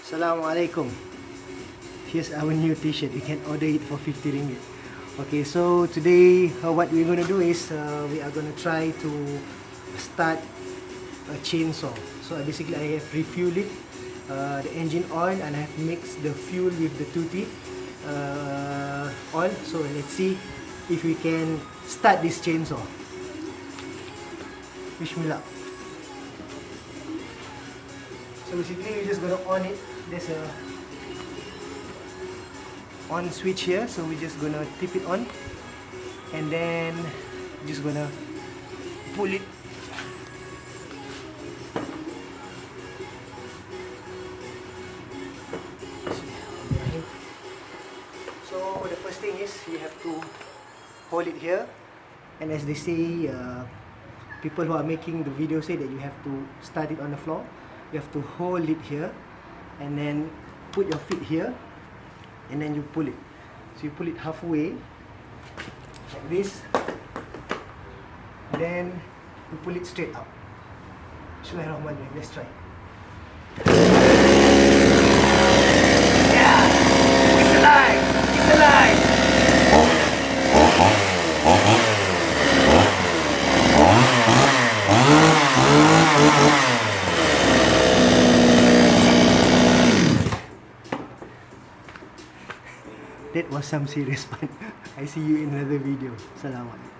Assalamualaikum. Here's our new t-shirt. You can order it for 50 ringgit. Okay, so today what we're gonna do is we are gonna try to start a chainsaw. So basically I have refueled it, the engine oil, and I have mixed the fuel with the tutti oil. So let's see if we can start this chainsaw. Bismillah. So basically we're just gonna on it. There's a on switch here, so we're just gonna tip it on, and then we're just gonna pull it. So the first thing is you have to hold it here, and as they say, people who are making the video say that you have to start it on the floor. You have to hold it here, and then put your feet here, and then you pull it. So you pull it halfway, like this, then you pull it straight up. Bismillahirrahmanirrahim. Let's try. Yeah! It's alive! It's alive! That was some serious fun. I see you in another video. Assalamualaikum.